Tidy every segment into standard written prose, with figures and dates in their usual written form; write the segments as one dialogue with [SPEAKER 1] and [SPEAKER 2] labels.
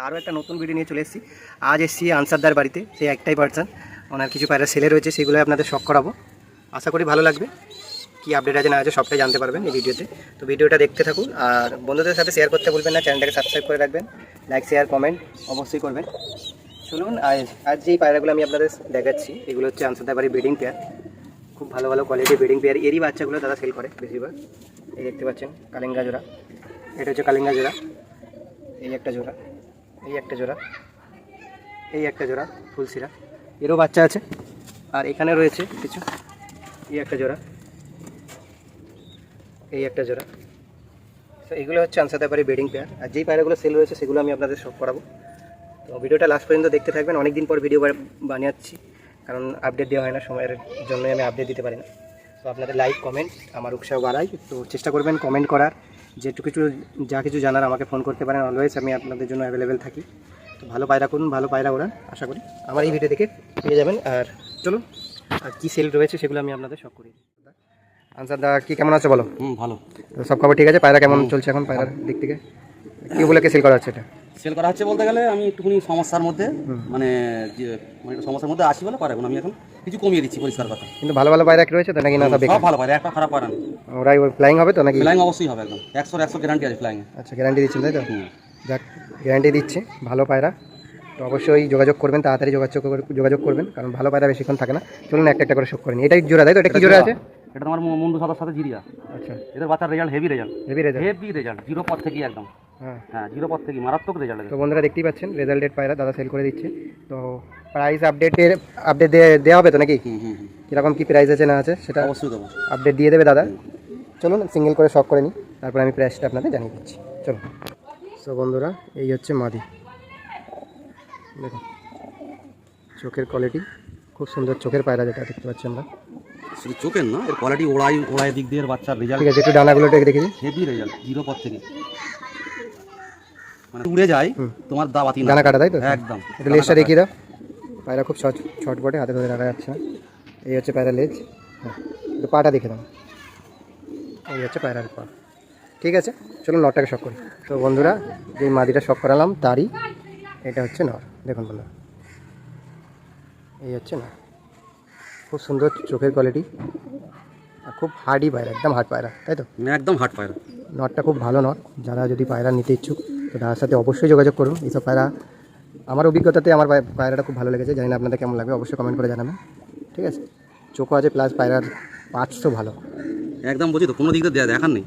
[SPEAKER 1] আরও একটা নতুন ভিডিও নিয়ে চলে এসেছি। আজ এসেছি আনসারদার বাড়িতে, সেই একটাই পার্সন, ওনার কিছু পায়রা সেলে রয়েছে, সেগুলো আপনাদের শখ করাবো। আশা করি ভালো লাগবে, কী আপডেট আছে না আছে সবটাই জানতে পারবেন এই ভিডিওতে। তো ভিডিওটা দেখতে থাকুন, আর বন্ধুদের সাথে শেয়ার করতে ভুলবেন না, চ্যানেলটাকে সাবস্ক্রাইব করে রাখবেন, লাইক শেয়ার কমেন্ট অবশ্যই করবেন। শুনুন, আজ যেই পায়রাগুলো আমি আপনাদের দেখাচ্ছি এগুলো হচ্ছে আনসারদার বাড়ির ব্রিডিং পেয়ার। খুব ভালো ভালো কোয়ালিটির ব্রিডিং পেয়ার, এরই বাচ্চাগুলো দাদা সেল করে বেশিরভাগ। এই দেখতে পাচ্ছেন কালিঙ্গা জোড়া, এটা হচ্ছে কালিঙ্গা জোড়া, এই একটা জোড়া, এই একটা জোড়া, এই একটা জোড়া ফুলসিরা, এরও বাচ্চা আছে। আর এখানে রয়েছে কিছু, এই একটা জোড়া, এই একটা জোড়া। তো এগুলো হচ্ছে আনসারদার বাড়ির ব্রিডিং পেয়ার। আর যেই পায়রাগুলো সেল রয়েছে সেগুলো আমি আপনাদের সব করাবো। তো ভিডিওটা লাস্ট পর্যন্ত দেখতে থাকবেন। অনেক দিন পর ভিডিও বানিয়েছি, কারণ আপডেট দেওয়া হয় না, সময়ের জন্যই আমি আপডেট দিতে পারি না। তো আপনাদের লাইক কমেন্ট আমার উৎসাহ বাড়াই, তো চেষ্টা করবেন কমেন্ট করার, যেটুকু কিছু যা কিছু জানার আমাকে ফোন করতে পারেন, অলওয়েজ আমি আপনাদের জন্য অ্যাভেলেবেল থাকি। তো ভালো পায়রা করুন, ভালো পায়রা ওড়ান, আশা করি আমার এই ভিডিও থেকে পেয়ে যাবেন। আর চলুন, আর কী সেল রয়েছে সেগুলো আমি আপনাদের সব করি। আনসার দা, কি কেমন আছে বলো?
[SPEAKER 2] ভালো।
[SPEAKER 1] সব খবর ঠিক আছে? পায়রা কেমন চলছে এখন পায়রার দিক থেকে? কী বলে সেল করা হচ্ছে এটা?
[SPEAKER 2] সেল করা হচ্ছে বলতে গেলে আমি একটুখানি সমস্যার মধ্যে মানে সমস্যার মধ্যে আসি বলে পারে আমি এখন কিছু কমিয়ে দিচ্ছি, পরিষ্কার কথা।
[SPEAKER 1] কিন্তু ভালো ভালো পায়রা রয়েছে তো নাকি? না সব
[SPEAKER 2] সব ভালো পায়রা, একটা খারাপ পায়রা না।
[SPEAKER 1] ওরাই ফ্লাইং হবে তো নাকি?
[SPEAKER 2] ফ্লাইং অবশ্যই হবে, একদম 100 গ্যারান্টি আছে ফ্লাইং।
[SPEAKER 1] আচ্ছা, গ্যারান্টি দিচ্ছেন তাই তো? যাক, গ্যারান্টি দিচ্ছে, ভালো পায়রা। তো অবশ্যই যোগাযোগ করবেন, তাড়াতাড়ি যোগাযোগ করবেন, কারণ ভালো পায়রা বেশিক্ষণ থাকে না। চলুন একটা একটা করে শোক করে নিই। এটাই জোড়া তাই তো? এটা কি জোড়া আছে?
[SPEAKER 2] এটা তোমার মুন্ডু সাদার সাথে জিরিয়া।
[SPEAKER 1] আচ্ছা,
[SPEAKER 2] এদের বাচ্চার result heavy result,
[SPEAKER 1] heavy
[SPEAKER 2] result 0 পথ থেকে একদম। হ্যাঁ 0 পথ থেকে মারাত্মক রেজাল্ট।
[SPEAKER 1] তো বন্ধুরা দেখতেই পাচ্ছেন রেজাল্টেড পায়রা দাদা সেল করে দিচ্ছে। তো প্রাইস আপডেট দেওয়া হবে তো নাকি? কীরকম কী প্রাইস আছে না আছে সেটা
[SPEAKER 2] অবশ্যই দেবো,
[SPEAKER 1] আপডেট দিয়ে দেবে দাদা। চলুন সিঙ্গেল করে শখ করে নিই, তারপরে আমি প্রাইসটা আপনাদের জানিয়ে দিচ্ছি। চলুন। তো বন্ধুরা, এই হচ্ছে মাদি, দেখুন চোখের কোয়ালিটি খুব সুন্দর, চোখের পায়রা যেটা দেখতে পাচ্ছি আমরা।
[SPEAKER 2] শুধু চোখের না, এর কোয়ালিটি ওড়াই দিক দিয়ে বাচ্চার রেজাল্ট।
[SPEAKER 1] ঠিক আছে, একটু ডানাগুলো দেখে দিই।
[SPEAKER 2] হেভি রেজাল্ট 0 পথ থেকে, মানে উড়ে যায় তোমার দাবাতি
[SPEAKER 1] ডানা কাটা তাই তো?
[SPEAKER 2] একদম।
[SPEAKER 1] একটু লেজটা দেখিয়ে দাও। পায়রা খুব ছটপটে, হাতে ধরে রাখা যাচ্ছে না। এই হচ্ছে পায়রা লেজ। হ্যাঁ, একটু পাটা দেখে দাও। এই হচ্ছে পায়রার পা। ঠিক আছে, চলুন নরটাকে শখ করি। তো বন্ধুরা, যেই মাদিটা শখ করালাম তারই এটা হচ্ছে নর। দেখুন বন্ধুরা, এই হচ্ছে নর, খুব সুন্দর চোখের কোয়ালিটি, আর খুব হার্ডি পায়রা, একদম হার্ড পায়রা তাই তো?
[SPEAKER 2] একদম হার্ড পায়রা।
[SPEAKER 1] নটটা খুব ভালো নট। যারা যদি পায়রা নিতে ইচ্ছুক তো তার সাথে অবশ্যই যোগাযোগ করুন। এইসব পায়রা আমার অভিজ্ঞতাতে আমার পায়রাটা খুব ভালো লেগেছে, জানি না আপনাদের কেমন লাগবে, অবশ্যই কমেন্ট করে জানাবেন। ঠিক আছে, চোখও আছে প্লাস পায়রার পার্টসও ভালো,
[SPEAKER 2] একদম বলছি তো, কোনো দিক দিয়ে দেখার নেই,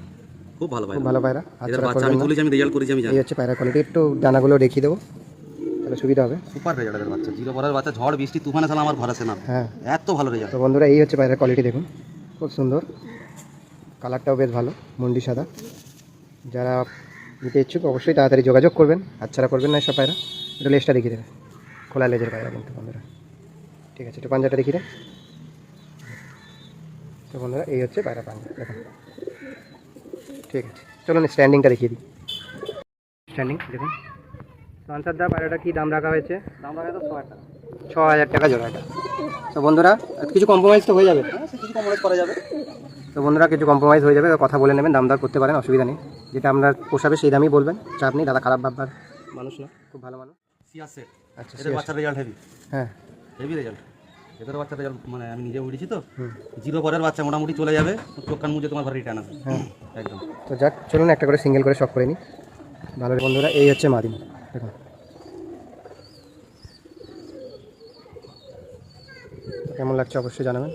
[SPEAKER 2] খুব ভালো পায়রা,
[SPEAKER 1] খুব ভালো পায়রা।
[SPEAKER 2] এদের বাচ্চা আমি তুলেছি, আমি রেজাল্ট করেছি, আমি জানি।
[SPEAKER 1] এই হচ্ছে পায়রা কোয়ালিটি, একটু ডানাগুলো দেখিয়ে দেবো তাহলে সুবিধা হবে।
[SPEAKER 2] সুপার রেজাল্ট এদের বাচ্চা, 0 পরের বাচ্চা, ঝড় বৃষ্টি তুফানে সালা আমার ভরসা না।
[SPEAKER 1] হ্যাঁ,
[SPEAKER 2] এত ভালো রেজাল্ট।
[SPEAKER 1] তো বন্ধুরা, এই হচ্ছে পায়রার কোয়ালিটি, দেখুন খুব সুন্দর, কালারটাও বেশ ভালো, মুন্ডি সাদা। যারা নিতে ইচ্ছুক অবশ্যই তাড়াতাড়ি যোগাযোগ করবেন, হাতছাড়া করবেন না এসব পায়রা। একটু লেজটা দেখিয়ে দেবে, খোলা লেজের পায়রা কিন্তু বন্ধুরা। ঠিক আছে, একটু পাঞ্জাটা দেখিয়ে দেন। তো বন্ধুরা, এই হচ্ছে পায়রা পাঞ্জা, দেখুন। ঠিক আছে, চলুন স্ট্যান্ডিংটা দেখিয়ে দিই। স্ট্যান্ডিং দেখুন। তো আনসারদা, পায়রাটা কী দাম রাখা হয়েছে?
[SPEAKER 2] দাম রাখা তো
[SPEAKER 1] 6,000 টাকা জোড়াটা। তো বন্ধুরা, কিছু কম্প্রোমাইজ তো হয়ে যাবে?
[SPEAKER 2] কিছু কমপ্লিট করা যাবে।
[SPEAKER 1] তো বন্ধুরা, কিছু কম্প্রোমাইজ হয়ে যাবে, কথা বলে নেবেন, দাম দর করতে পারেন, অসুবিধা নেই। যেটা আপনার পোষাবে সেই দামই বলবেন, চাপ নেই। দাদা খারাপ ভাববার মানুষ না, খুব ভালো মানুষ।
[SPEAKER 2] সিয়াসেট,
[SPEAKER 1] আচ্ছা,
[SPEAKER 2] এদের বাচ্চার রেজাল্ট হেভি।
[SPEAKER 1] হ্যাঁ,
[SPEAKER 2] হেভি রেজাল্ট এদের বাচ্চার রেজাল্ট, মানে আমি নিজে উঠেছি তো। 0 পরের বাচ্চা মোটামুটি চলে যাবে, চোখ কান মুজে তোমার ঘরে রিটার্ন আসবে।
[SPEAKER 1] হ্যাঁ,
[SPEAKER 2] একদম।
[SPEAKER 1] তো যাক, চলুন একটা করে সিঙ্গেল করে শখ করে নিই। ভালো বন্ধুরা, এই হচ্ছে মাদিম, দেখুন কেমন লাগছে অবশ্যই জানাবেন।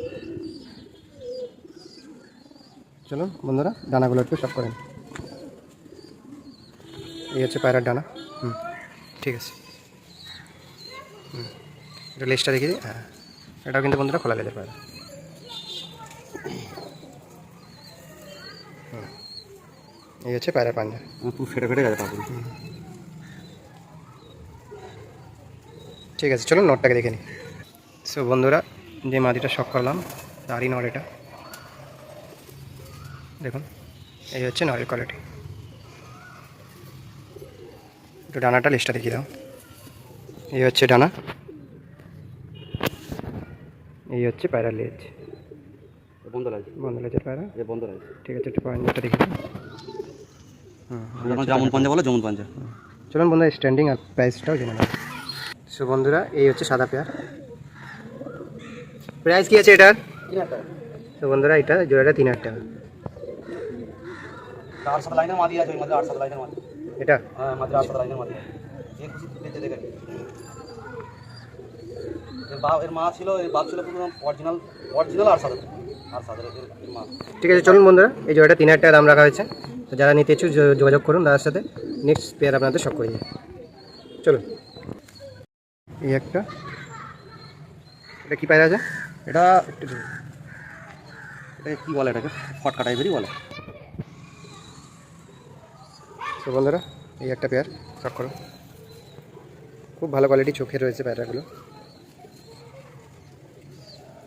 [SPEAKER 1] চলুন বন্ধুরা, ডানাগুলো একটু শখ করেন। এই হচ্ছে পায়রার ডানা। ঠিক আছে, এটা লেজটা দেখিয়ে দিই। হ্যাঁ, এটাও কিন্তু বন্ধুরা খোলা লেজের পায়রা। এই হচ্ছে পায়রার পাঞ্জা,
[SPEAKER 2] পুরো ফেটে গেছে তারপরে।
[SPEAKER 1] ঠিক আছে, চলুন নটটাকে দেখে নিই। সো বন্ধুরা, যে মাদিটা শখ করলাম তারই নর এটা, দেখুন এই হচ্ছে নরের কোয়ালিটি। একটু ডানাটা লেজটা দেখিয়ে দাও। এই হচ্ছে ডানা, এই হচ্ছে পায়রার লেজ,
[SPEAKER 2] বন্ধ লাগছে,
[SPEAKER 1] বন্ধ লেজের পায়রা।
[SPEAKER 2] বন্ধ লাগছে।
[SPEAKER 1] ঠিক আছে, একটু পাঞ্জাটা দেখে দাও।
[SPEAKER 2] যেমন পাঞ্জা বলো, যেমন পাঞ্জা।
[SPEAKER 1] চলুন বন্ধুরা স্ট্যান্ডিং আর প্রাইসটাও জেনে নেব। সো বন্ধুরা এই হচ্ছে সাদা পেয়ার, প্রাইস কি আছে এটার? তো বন্ধুরা এটা জোড়াটা 3000 টাকা।
[SPEAKER 2] 8-7 লাইনের মাদি আছে, ওই মধ্যে 8-7 লাইনের মাদি।
[SPEAKER 1] এটা
[SPEAKER 2] হ্যাঁ মাদি 8-7 লাইনের মাদি, যে খুশি পেতে দেখেন। এর মা ছিল, এর বাপ ছিল পুরো অরিজিনাল 8-7 এর মা।
[SPEAKER 1] ঠিক আছে, চলুন বন্ধুরা এই জোড়াটা 3000 টাকা দাম রাখা হয়েছে। তো যারা নিতে ইচ্ছুক যোগাযোগ করুন দাদার সাথে, নেক্সট পেয়ার আপনাদের সব করে দিই। চলুন এই একটা, এটা কি পায়রা আছে?
[SPEAKER 2] এটা কি বলে, এটাকে ফটকা টাইপেরই বলে।
[SPEAKER 1] তো বন্ধুরা এই একটা পেয়ার শখ করো, খুব ভালো কোয়ালিটি চোখে রয়েছে পেয়ারাগুলো,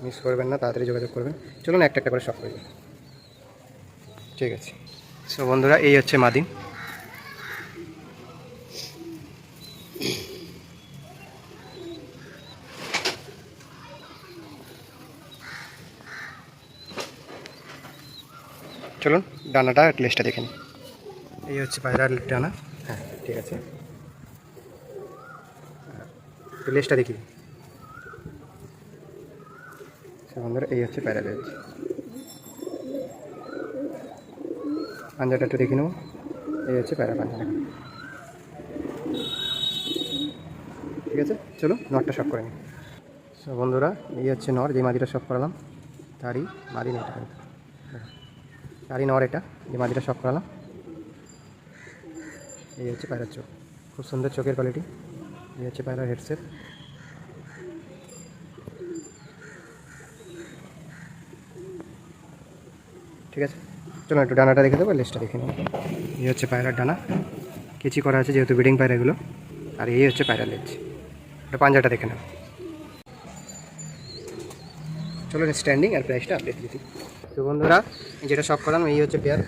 [SPEAKER 1] মিস করবেন না, তাড়াতাড়ি যোগাযোগ করবেন। চলুন একটা একটা করে শখ করে দিই। ঠিক আছে। সো বন্ধুরা এই হচ্ছে মাদিন, চলুন ডানাটা লেজটা দেখে নিই। এই হচ্ছে পায়রার ডানা, হ্যাঁ ঠিক আছে, লেজটা দেখি। বন্ধুরা এই হচ্ছে পায়রা লেজ, পাঞ্জাটা একটু দেখে নেব। এই হচ্ছে পায়রা পাঞ্জা, ঠিক আছে। চলো নটটা শখ করে নিই। সো বন্ধুরা এই হচ্ছে নর, যে মাদিটা শখ করালাম তারই মাদি নেই, তারই নর এটা, যে মাদিটা শখ করালাম। এই হচ্ছে পায়রার চোখ, খুব সুন্দর চোখের কোয়ালিটি। এই হচ্ছে পায়রার হেডসেট, ঠিক আছে। চলো একটু ডানাটা দেখে দেবো, লেজটা দেখে নেবো। এই হচ্ছে পায়রার ডানা, কেচি করা আছে যেহেতু ব্রিডিং পায়রা এগুলো। আর এই হচ্ছে পায়রা লেজ, এটা পাঞ্জাটা দেখে নেব। চলো স্ট্যান্ডিং আর প্রাইসটা আপডেট দিই। তো বন্ধুরা যেটা শখ করলাম এই হচ্ছে পেয়ার।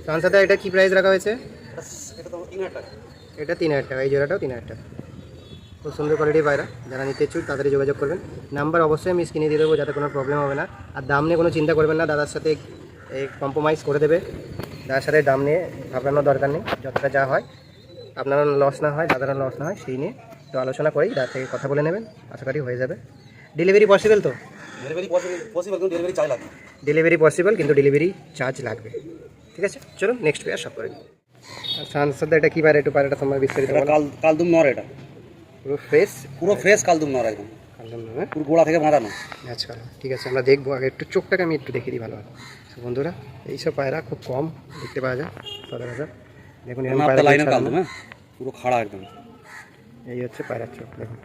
[SPEAKER 1] সানসাদা এটা কি প্রাইস রাখা হয়েছে?
[SPEAKER 2] এটা তো 3000 টাকা।
[SPEAKER 1] এটা 3000 টাকা, এই জোড়াটাও 3000 টাকা। খুব সুন্দর কোয়ালিটির পায়রা, যারা নিতে ইচ্ছুক তাড়াতাড়ি যোগাযোগ করবেন। নাম্বার অবশ্যই আমি স্ক্রিনে দিয়ে দেবো, যাতে কোনো প্রবলেম হবে না। আর দাম নিয়ে কোনো চিন্তা করবেন না, দাদার সাথে এই কম্প্রোমাইজ করে দেবে। দাদার সাথে দাম নিয়ে ঘাবড়ানোর দরকার নেই, যতটা যা হয় আপনারা লস না হয়, দাদারা লস না হয়, সেই নিয়ে তো আলোচনা করেই দাদার থেকে কথা বলে নেবেন, আশা করি হয়ে যাবে। ডেলিভারি পসিবল তো?
[SPEAKER 2] ডেলিভারি পসিবল, কিন্তু ডেলিভারি চার্জ লাগবে।
[SPEAKER 1] ডেলিভারি পসিবল, কিন্তু ডেলিভারি চার্জ লাগবে, ঠিক আছে। চলুন নেক্সট পেয়ার সব করে দিই। আর সানসাদা এটা কী পায়রা, একটু পায়রাটা তোমার বিস্তারিত বলো।
[SPEAKER 2] কালদুম নর, এটা
[SPEAKER 1] পুরো ফ্রেশ
[SPEAKER 2] কালদুম নর, একদম
[SPEAKER 1] কালদম নয়,
[SPEAKER 2] পুরো গোড়া থেকে বাঁধানো।
[SPEAKER 1] আচ্ছা ঠিক আছে, আমরা দেখবো। আগে একটু চোখটাকে আমি একটু দেখে দিই ভালো ভালো। তো বন্ধুরা এইসব পায়রা খুব কম দেখতে পাওয়া যায় সচরাচর। দেখুন এরকম পায়রা
[SPEAKER 2] লাইনের কালদুম, হ্যাঁ পুরো খাড়া একদম।
[SPEAKER 1] এই হচ্ছে পায়রার চোখ, দেখুন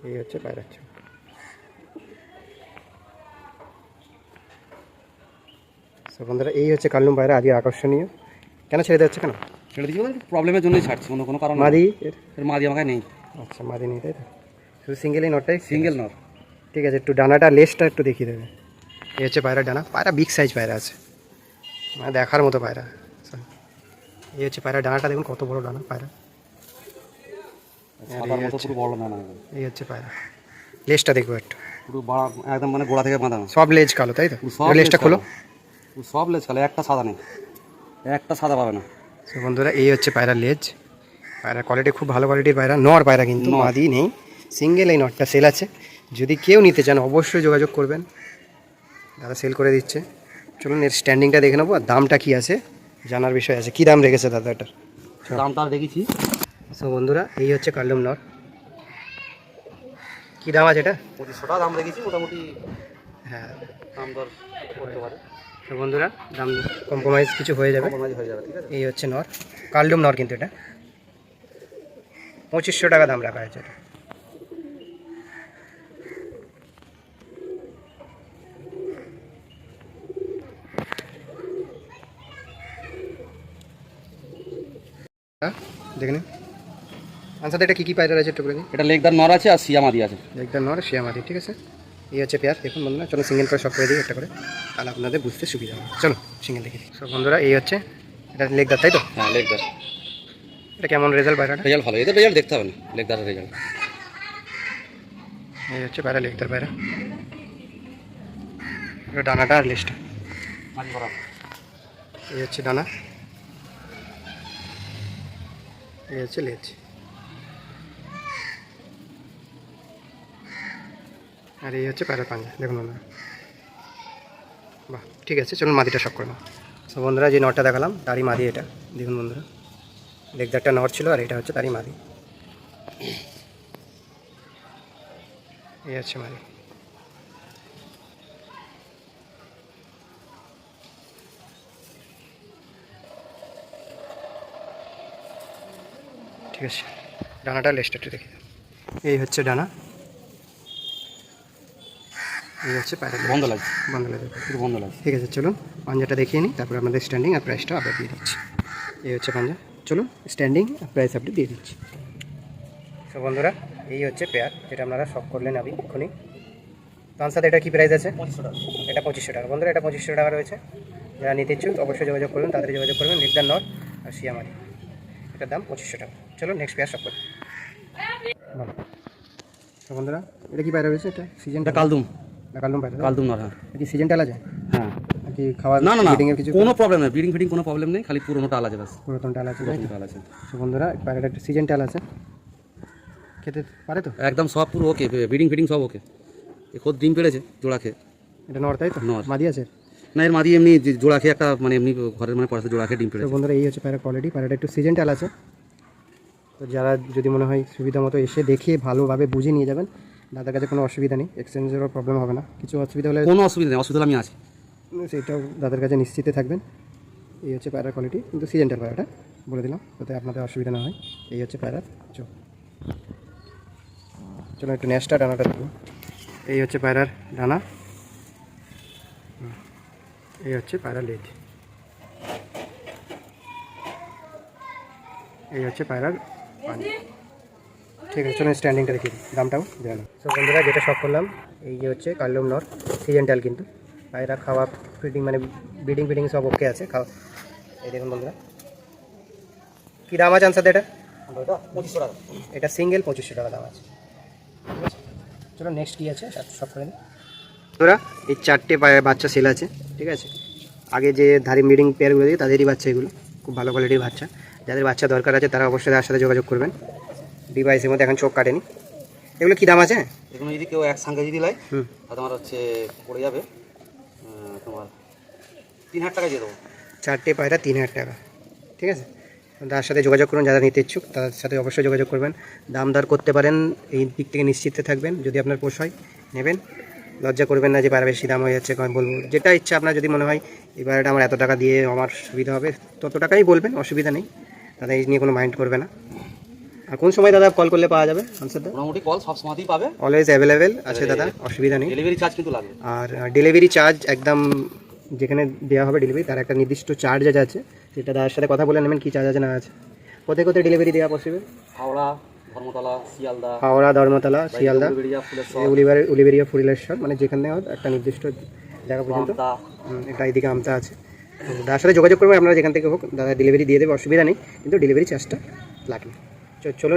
[SPEAKER 1] এই হচ্ছে পায়রার চোখ। তো বন্ধুরা এই হচ্ছে কালদম পায়রা, আজকে আকর্ষণীয়। কেন ছেড়ে দেওয়া হচ্ছে কেন?
[SPEAKER 2] ছেড়ে দিচ্ছি বলে প্রবলেমের জন্যই ছাড়ছি, অন্য কোনো কারণ
[SPEAKER 1] মাদি
[SPEAKER 2] এর মাদি আমাকে নেই।
[SPEAKER 1] আচ্ছা মাদি নেই তাই তো, শুধু সিঙ্গেলই নটটাই
[SPEAKER 2] সিঙ্গেল নর।
[SPEAKER 1] ঠিক আছে, একটু ডানাটা লেজটা একটু দেখিয়ে দেবে। এই হচ্ছে পায়রা ডানা, পায়রা বিগ সাইজ পায়রা আছে, মানে দেখার মতো পায়রা। এই হচ্ছে পায়রা ডানাটা, দেখুন কত বড় ডানা পায়রা।
[SPEAKER 2] পুরো বড় না,
[SPEAKER 1] এই হচ্ছে পায়রা, লেজটা দেখবো একটু,
[SPEAKER 2] পুরো একদম মানে গোড়া থেকে বাঁধানো।
[SPEAKER 1] সব লেজ কালো তাই তো?
[SPEAKER 2] সব
[SPEAKER 1] লেজটা খোলো,
[SPEAKER 2] সব লেজ কালো, একটা সাদা নেই, একটা সাদা পাবে না।
[SPEAKER 1] তো বন্ধুরা এই হচ্ছে পায়রার লেজ। পায়রার কোয়ালিটি খুব ভালো কোয়ালিটির পায়রা, নর পায়রা কিন্তু মাদি নেই, সিঙ্গেল এই নটটা সেল আছে। যদি কেউ নিতে চান অবশ্যই যোগাযোগ করবেন, দাদা সেল করে দিচ্ছে। চলুন এর স্ট্যান্ডিংটা দেখে নেবো, আর দামটা কী আছে জানার বিষয় আছে। কী দাম রেখেছে দাদা এটার?
[SPEAKER 2] দামটা দেখেছি।
[SPEAKER 1] তো বন্ধুরা এই হচ্ছে কালদম নর, কী দাম আছে এটা?
[SPEAKER 2] 2500 টাকা দাম রেখেছি, মোটামুটি
[SPEAKER 1] হ্যাঁ
[SPEAKER 2] দাম দর করতে পারে।
[SPEAKER 1] তো বন্ধুরা দাম কম্প্রোমাইজ কিছু হয়ে যাবে,
[SPEAKER 2] কমাই হয়ে যাবে, ঠিক আছে।
[SPEAKER 1] এই হচ্ছে নর, কালদম নর, কিন্তু এটা 2500 টাকা দাম রাখা হয়েছে এটা। দেখে নিন আনসার, এটা কী কী পায়রা আছে একটু বলে দিন।
[SPEAKER 2] এটা লেগদার নর আছে আর সিয়ামাদি আছে।
[SPEAKER 1] একদম নর শিয়ামাদি, ঠিক আছে। এই হচ্ছে পেয়ার, দেখুন বন্ধুরা। চলো সিঙ্গেল করে সব করে দিই একটা করে, তাহলে আপনাদের বুঝতে সুবিধা হবে। চলো সিঙ্গেল দেখে দিই। সব বন্ধুরা এই হচ্ছে, এটা লেগদার তাই তো?
[SPEAKER 2] হ্যাঁ লেগদার।
[SPEAKER 1] এটা কেমন রেজাল্ট পায়রাটা?
[SPEAKER 2] রেজাল্ট ভালো, এদের রেজাল্ট দেখতে হবে না, লেগদারের রেজাল্ট।
[SPEAKER 1] এই হচ্ছে পায়রা, লেগদার পায়রা, ডানাটা আর লেজটা। এই হচ্ছে ডানা, এই হচ্ছে লেজ। আর এই হচ্ছে প্যারা পাঞ্জা, দেখুন বন্ধুরা। বাহ, ঠিক আছে, চলুন মাদিটা শখ করে নাও। তো বন্ধুরা, যে নটটা দেখালাম তারই মাদি এটা, দেখুন বন্ধুরা। লেগদারটা নট ছিল আর এটা হচ্ছে তারই মাদি। এই হচ্ছে মাদি। ঠিক আছে, ডানাটা লেজটা একটু দেখি। এই হচ্ছে ডানা, এই হচ্ছে প্যারা।
[SPEAKER 2] বন্ধ লাগছে,
[SPEAKER 1] বন্ধ লাগে,
[SPEAKER 2] একটু বন্ধ লাগছে।
[SPEAKER 1] ঠিক আছে, চলুন পাঞ্জাটা দেখিয়ে নিই, তারপর আপনাদের স্ট্যান্ডিং আর প্রাইসটা আপডেট দিয়ে দিচ্ছি। এই হচ্ছে পাঞ্জা, চলুন স্ট্যান্ডিং আর প্রাইস আপডেট দিয়ে দিচ্ছি। তো বন্ধুরা, এই হচ্ছে পেয়ার যেটা আপনারা শখ করলেন আমি এক্ষুনি। তার সাথে এটা কী প্রাইস আছে?
[SPEAKER 2] 2500 টাকা।
[SPEAKER 1] এটা 2500 টাকা। বন্ধুরা, এটা 2500 টাকা রয়েছে। যারা নিতে ইচ্ছুক অবশ্যই যোগাযোগ করবেন, তাড়াতাড়ি যোগাযোগ করবেন। লেগদার নট আর শিয়ামারি, এটার দাম 2500 টাকা। চলুন নেক্সট পেয়ার শখ করি। ভালো। তো বন্ধুরা, এটা কী পায়রা রয়েছে? এটা সিজন
[SPEAKER 2] এটা কালদুম,
[SPEAKER 1] কালদুম পায়রা।
[SPEAKER 2] কালদুম নর। হ্যাঁ
[SPEAKER 1] কি সিজন টালা যায়?
[SPEAKER 2] হ্যাঁ।
[SPEAKER 1] আর কি খাওয়া
[SPEAKER 2] না না না,
[SPEAKER 1] ব্রিডিংয়ের কিছু
[SPEAKER 2] কোনো প্রবলেম নেই, ব্রিডিং ফিডিং কোনো প্রবলেম নেই, খালি পুরোনোটা আলাদা বাস।
[SPEAKER 1] পুরাতন টাল আছে, তাই তো?
[SPEAKER 2] পুরোনোটা আলাদা।
[SPEAKER 1] তো বন্ধুরা, পায়রাটা একটা সিজন টাল আছে, খেতে পারে তো?
[SPEAKER 2] একদম সব পুরো ওকে, ব্রিডিং ফিডিং সব ওকে। এ খোদ ডিম পেড়েছে জোড়া খেয়ে।
[SPEAKER 1] এটা নর, তাই তো?
[SPEAKER 2] নর।
[SPEAKER 1] মাদি আছে?
[SPEAKER 2] না, এর মাদি এমনি জোড়া খেয়ে একটা, মানে এমনি ঘরের মানে পড়াতে জোড়া খেয়ে ডিম
[SPEAKER 1] তো
[SPEAKER 2] পেড়েছে।
[SPEAKER 1] বন্ধুরা, এই হচ্ছে পায়রা কোয়ালিটি। পায়রাটা একটু সিজন টাল আছে। তো যারা যদি মনে হয় সুবিধা মতো এসে দেখে ভালোভাবে বুঝে নিয়ে যাবেন, দাদার কাছে কোনো অসুবিধা নেই, এক্সচেঞ্জেরও প্রবলেম হবে না। কিছু অসুবিধা হলে
[SPEAKER 2] কোনো অসুবিধা নেই, অসুবিধা হলে আমি আছি।
[SPEAKER 1] সেটাও দাদার কাছে নিশ্চিতে থাকবেন। এই হচ্ছে পায়রার কোয়ালিটি, কিন্তু সিজন টাল পায়রাটা বলে দিলাম, যাতে আপনাদের অসুবিধা না হয়। এই হচ্ছে পায়রার চোখ। চলো একটু নেক্সটটা ডানাটা দেখুন। এই হচ্ছে পায়রার ডানা, এই হচ্ছে পায়রার লেজ, এই হচ্ছে পায়রার পানি। ঠিক আছে, চলুন স্ট্যান্ডিংটা দেখিয়ে দিই, দামটাও জানো। তো বন্ধুরা, যেটা শখ করলাম, এই যে হচ্ছে কালদম নর, সিজেন্টাল, কিন্তু পায়রা খাওয়া ফিডিং মানে ব্রিডিং ফিডিং সব ওকে আছে। খাওয়া, এই দেখুন বন্ধুরা, কী দাম আছে আনসার এটা?
[SPEAKER 2] 2500 টাকা।
[SPEAKER 1] এটা সিঙ্গেল 2500 টাকা দাম আছে। ঠিক আছে, চলো নেক্সট কী আছে সব করে দিই। বন্ধুরা, এই 4টে বাচ্চা সেল আছে, ঠিক আছে। আগে যে ধারি ব্রিডিং পেয়ারগুলো দিয়ে তাদেরই বাচ্চা এগুলো, খুব ভালো কোয়ালিটির বাচ্চা। যাদের বাচ্চা দরকার আছে তারা অবশ্যই তার সাথে যোগাযোগ করবেন। ডিভাইসের মধ্যে এখন চোখ কাটেনি। এগুলো কী দাম আছে?
[SPEAKER 2] এগুলো যদি কেউ একসঙ্গে যদি লাই,
[SPEAKER 1] হুম,
[SPEAKER 2] তা তোমার হচ্ছে পড়ে যাবে তোমার 3000 টাকা দিয়ে দেবো।
[SPEAKER 1] 4টে পায়রা 3000 টাকা, ঠিক আছে। তার সাথে যোগাযোগ করুন, যারা নিতে ইচ্ছুক তার সাথে অবশ্যই যোগাযোগ করবেন। দাম দর করতে পারেন, এই দিক থেকে নিশ্চিত থাকবেন। যদি আপনার পোষায় নেবেন, লজ্জা করবেন না যে পায়রা বেশি দাম হয়ে যাচ্ছে। আমি বলবো যেটা ইচ্ছা আপনার, যদি মনে হয় এই পায়রাটা আমার এত টাকা দিয়ে আমার সুবিধা হবে, তত টাকাই বলবেন, অসুবিধা নেই। দাদা এই নিয়ে কোনো মাইন্ড করবে না। আর কোন সময় দাদা কল করলে পাওয়া যাবে আনসার দা?
[SPEAKER 2] মোটামুটি কল সব সময়তেই পাবে,
[SPEAKER 1] অলওয়েজ অ্যাভেলেবেল আছে দাদা, অসুবিধা নেই।
[SPEAKER 2] ডেলিভারি চার্জ কিন্তু লাগবে।
[SPEAKER 1] আর ডেলিভারি চার্জ একদম, যেখানে দেওয়া হবে ডেলিভারি তার একটা নির্দিষ্ট চার্জ আছে, সেটা দাদার সাথে কথা বলে নেবেন কী চার্জ আছে না আছে। কোথায় কোথায় ডেলিভারি দেওয়া পসিবল?
[SPEAKER 2] হাওড়া, ধর্মতলা, শিয়ালদা,
[SPEAKER 1] হাওড়া, ধর্মতলা, শিয়ালদা,
[SPEAKER 2] বেরিয়া, ফুলেশ্বর,
[SPEAKER 1] উলিবেরিয়া, ফুরিলেশ্বর, মানে যেখানে হোক একটা নির্দিষ্ট জায়গা পর্যন্ত।
[SPEAKER 2] আমতা।
[SPEAKER 1] এটা এইদিকে আমতা আছে। তো দাদার সাথে যোগাযোগ করবেন আপনারা, যেখান থেকে হোক দাদা ডেলিভারি দিয়ে দেবে, অসুবিধা নেই, কিন্তু ডেলিভারি চার্জটা লাগবে। চলো